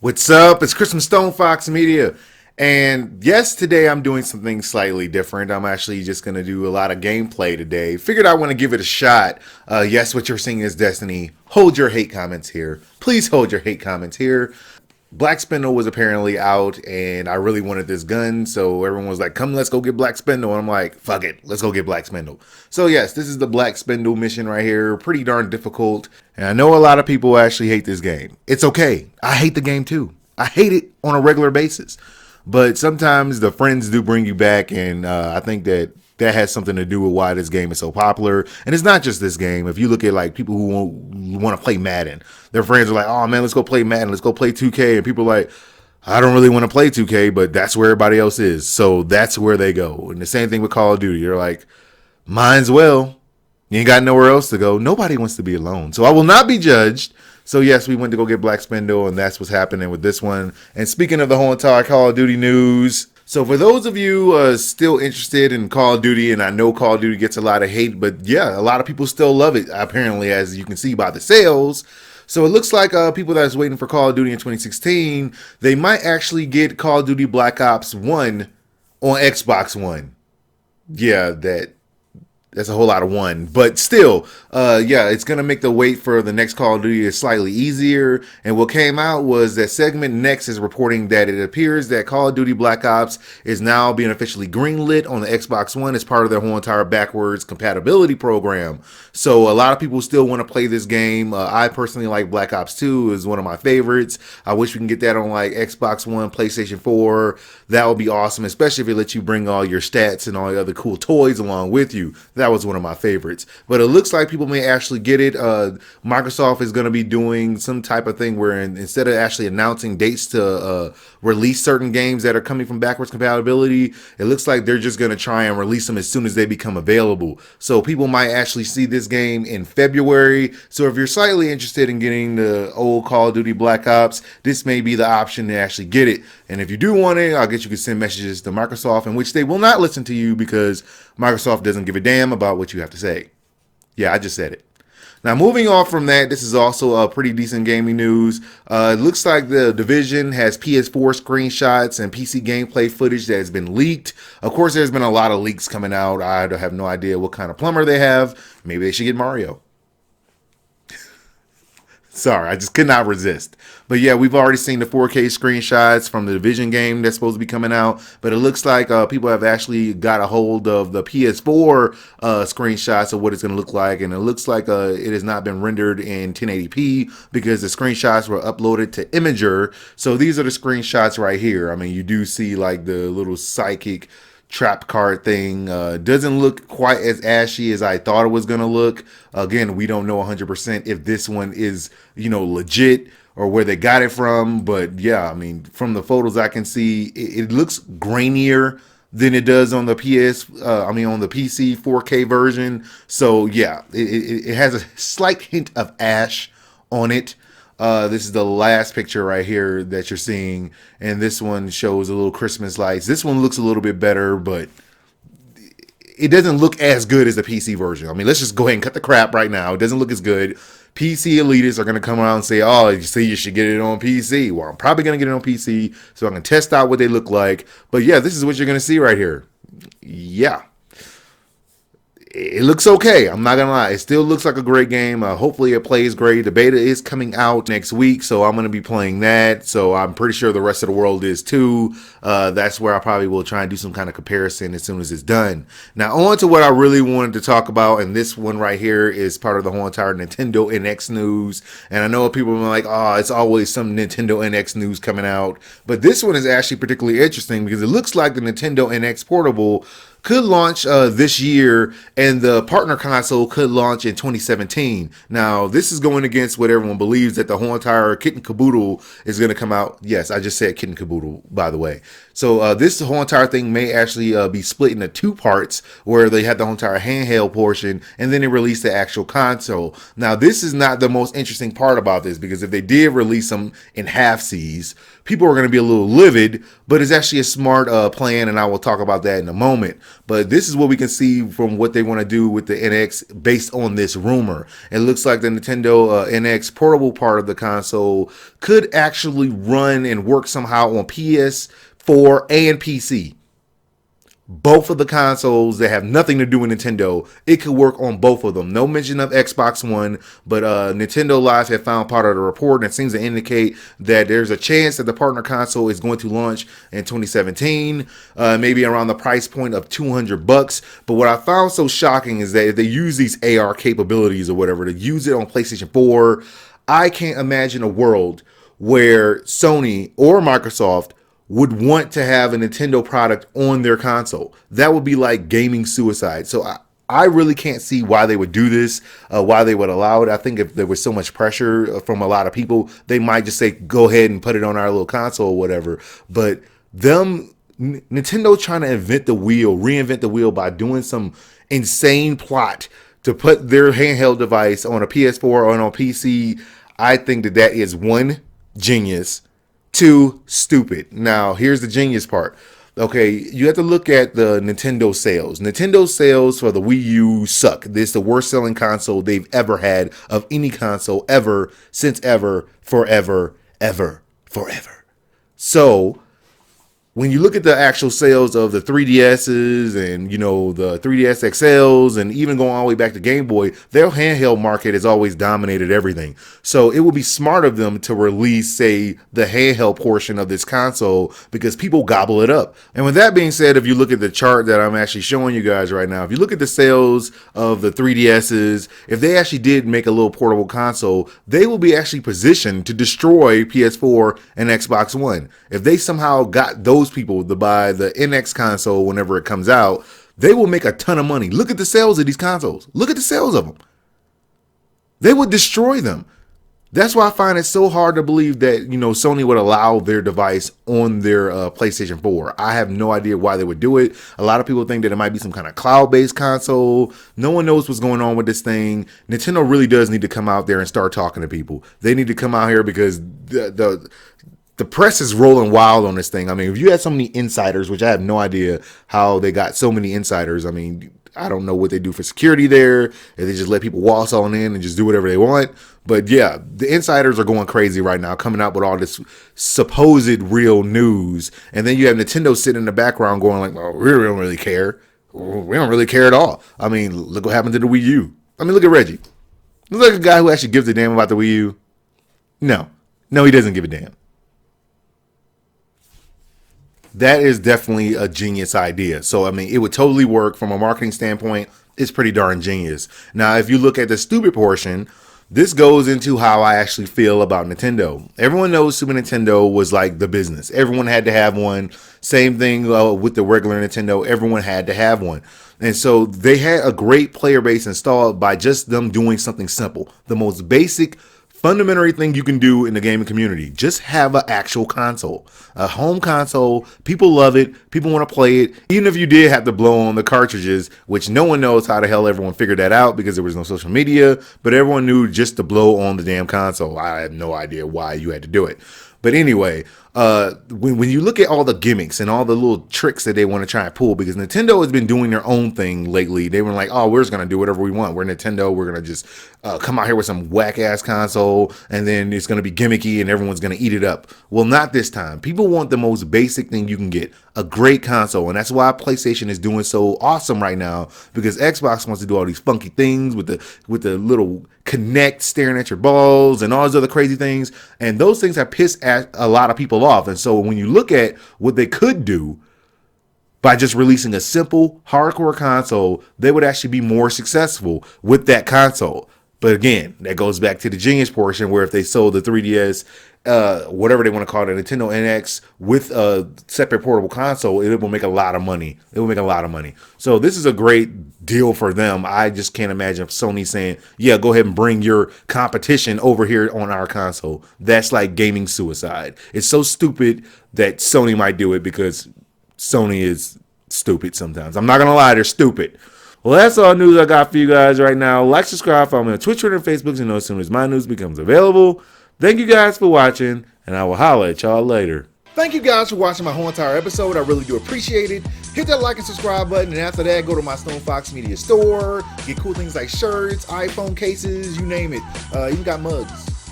What's up? It's Chris from StonefoxMedia. And yes, today I'm doing something slightly different. I'm actually just going to do a lot of gameplay today. Figured I want to give it a shot. Yes, what you're seeing is Destiny. Hold your hate comments here. Please hold your hate comments here. Black Spindle was apparently out, and I really wanted this gun, so everyone was like, come, let's go get Black Spindle. And I'm like, fuck it, let's go get Black Spindle. So yes, this is the Black Spindle mission right here. Pretty darn difficult, and I know a lot of people actually hate this game. It's okay. I hate the game too. I hate it on a regular basis. But sometimes the friends do bring you back, and I think that has something to do with why this game is so popular. And it's not just this game. If you look at like people who want to play Madden, their friends are like, oh man, let's go play Madden, let's go play 2K. And people are like, I don't really want to play 2K, but that's where everybody else is. So that's where they go. And the same thing with Call of Duty. You're like, mine's well. You ain't got nowhere else to go. Nobody wants to be alone. So I will not be judged. So yes, we went to go get Black Spindle, and that's what's happening with this one. And speaking of the whole entire Call of Duty news, so for those of you still interested in Call of Duty, and I know Call of Duty gets a lot of hate, but yeah, a lot of people still love it, apparently, as you can see by the sales. So it looks like people that's waiting for Call of Duty in 2016, they might actually get Call of Duty Black Ops 1 on Xbox One. Yeah, that's a whole lot of one, but still, yeah, it's gonna make the wait for the next Call of Duty slightly easier. And what came out was that Segment Next is reporting that it appears that Call of Duty Black Ops is now being officially greenlit on the Xbox One as part of their whole entire backwards compatibility program. So a lot of people still want to play this game. I personally like Black Ops 2, is one of my favorites. I wish we can get that on like Xbox One, PlayStation 4. That would be awesome, especially if it lets you bring all your stats and all the other cool toys along with you. That was one of my favorites. But it looks like people may actually get it. Microsoft is going to be doing some type of thing where instead of actually announcing dates to release certain games that are coming from backwards compatibility, it looks like they're just going to try and release them as soon as they become available. So people might actually see this game in February. So if you're slightly interested in getting the old Call of Duty Black Ops, this may be the option to actually get it. And if you do want it, I guess you can send messages to Microsoft, in which they will not listen to you because Microsoft doesn't give a damn about what you have to say. Yeah, I just said it. Now, moving on from that, this is also a pretty decent gaming news. It looks like the Division has PS4 screenshots and PC gameplay footage that has been leaked. Of course, there's been a lot of leaks coming out. I have no idea what kind of plumber they have. Maybe they should get Mario. Sorry, I just could not resist. But yeah, we've already seen the 4K screenshots from the Division game that's supposed to be coming out. But it looks like people have actually got a hold of the PS4 screenshots of what it's going to look like. And it looks like it has not been rendered in 1080p because the screenshots were uploaded to Imager. So these are the screenshots right here. I mean, you do see like the little psychic trap card thing. Doesn't look quite as ashy as I thought it was gonna look. Again, we don't know 100% if this one is legit or where they got it from, but yeah, I mean, from the photos I can see, it looks grainier than it does on the on the PC 4K version. So yeah, it has a slight hint of ash on it. This is the last picture right here that you're seeing, and this one shows a little Christmas lights. This one looks a little bit better, but it doesn't look as good as the PC version. I mean, let's just go ahead and cut the crap right now. It doesn't look as good. PC elitists are going to come around and say, oh, you see, you should get it on PC. Well, I'm probably going to get it on PC so I can test out what they look like. But yeah, this is what you're going to see right here. Yeah. It looks okay. I'm not gonna lie. It still looks like a great game. Hopefully it plays great. The beta is coming out next week, so I'm gonna be playing that. So I'm pretty sure the rest of the world is too. That's where I probably will try and do some kind of comparison as soon as it's done. Now on to what I really wanted to talk about, and this one right here is part of the whole entire Nintendo NX news. And I know people are like, oh, it's always some Nintendo NX news coming out, but this one is actually particularly interesting because it looks like the Nintendo NX Portable could launch this year, and the partner console could launch in 2017. Now, this is going against what everyone believes, that the whole entire kit and caboodle is going to come out. Yes, I just said kit and caboodle, by the way. So this whole entire thing may actually be split into two parts, where they had the whole entire handheld portion, and then they released the actual console. Now, this is not the most interesting part about this, because if they did release them in half-seas, people are going to be a little livid, but it's actually a smart plan, and I will talk about that in a moment. But this is what we can see from what they want to do with the NX based on this rumor. It looks like the Nintendo NX portable part of the console could actually run and work somehow on PS4 and PC. Both of the consoles that have nothing to do with Nintendo, it could work on both of them. No mention of Xbox One, but Nintendo Live had found part of the report, and it seems to indicate that there's a chance that the partner console is going to launch in 2017, maybe around the price point of $200. But what I found so shocking is that if they use these AR capabilities or whatever to use it on PlayStation 4, I can't imagine a world where Sony or Microsoft would want to have a Nintendo product on their console. That would be like gaming suicide. So I really can't see why they would do this, why they would allow it. I think if there was so much pressure from a lot of people, they might just say, go ahead and put it on our little console or whatever. But Nintendo trying to reinvent the wheel by doing some insane plot to put their handheld device on a PS4 or on a PC, I think that is one, genius, two, stupid. Now, here's the genius part. Okay, you have to look at the Nintendo sales. Nintendo sales for the Wii U suck. This is the worst selling console they've ever had of any console ever, since ever, forever. So, when you look at the actual sales of the 3DSs and, the 3DS XLs and even going all the way back to Game Boy, their handheld market has always dominated everything. So it would be smart of them to release, say, the handheld portion of this console because people gobble it up. And with that being said, if you look at the chart that I'm actually showing you guys right now, if you look at the sales of the 3DSs, if they actually did make a little portable console, they will be actually positioned to destroy PS4 and Xbox One. If they somehow got those people to buy the NX console whenever it comes out, they will make a ton of money. Look at the sales of these consoles. Look at the sales of them. They would destroy them. That's why I find it so hard to believe that, Sony would allow their device on their PlayStation 4. I have no idea why they would do it. A lot of people think that it might be some kind of cloud-based console. No one knows what's going on with this thing. Nintendo really does need to come out there and start talking to people. They need to come out here because the press is rolling wild on this thing. I mean, if you had so many insiders, which I have no idea how they got so many insiders. I mean, I don't know what they do for security there. If they just let people waltz on in and just do whatever they want. But yeah, the insiders are going crazy right now, coming out with all this supposed real news. And then you have Nintendo sitting in the background going like, oh, we don't really care. We don't really care at all. I mean, look what happened to the Wii U. I mean, look at Reggie. Look like a guy who actually gives a damn about the Wii U. No, he doesn't give a damn. That is definitely a genius idea. So, I mean, it would totally work from a marketing standpoint. It's pretty darn genius. Now, if you look at the stupid portion, this goes into how I actually feel about Nintendo. Everyone knows Super Nintendo was like the business. Everyone had to have one. Same thing with the regular Nintendo. Everyone had to have one. And so they had a great player base installed by just them doing something simple. The most basic fundamental thing you can do in the gaming community. Just have an actual console, a home console. People love it. People want to play it. Even if you did have to blow on the cartridges, which no one knows how the hell everyone figured that out because there was no social media, but everyone knew just to blow on the damn console. I have no idea why you had to do it. But anyway, when you look at all the gimmicks and all the little tricks that they want to try and pull, because Nintendo has been doing their own thing lately. They were like, oh, we're just going to do whatever we want. We're Nintendo. We're going to just come out here with some whack-ass console, and then it's going to be gimmicky, and everyone's going to eat it up. Well, not this time. People want the most basic thing you can get, a great console, and that's why PlayStation is doing so awesome right now, because Xbox wants to do all these funky things with the little Kinect staring at your balls and all those other crazy things, and those things have pissed at a lot of people off. And so when you look at what they could do by just releasing a simple hardcore console, they would actually be more successful with that console. But again, that goes back to the genius portion, where if they sold the 3DS, whatever they want to call it, a Nintendo NX with a separate portable console, it will make a lot of money. It will make a lot of money. So this is a great deal for them. I just can't imagine Sony saying, yeah, go ahead and bring your competition over here on our console. That's like gaming suicide. It's so stupid that Sony might do it because Sony is stupid sometimes. I'm not going to lie, they're stupid. Well, that's all news I got for you guys right now. Like, subscribe, follow me on Twitch, Twitter, and Facebook to know as soon as my news becomes available. Thank you guys for watching, and I will holler at y'all later. Thank you guys for watching my whole entire episode. I really do appreciate it. Hit that like and subscribe button, and after that, go to my StonefoxMedia store. Get cool things like shirts, iPhone cases, you name it. Even got mugs.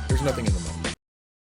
There's nothing in the mug.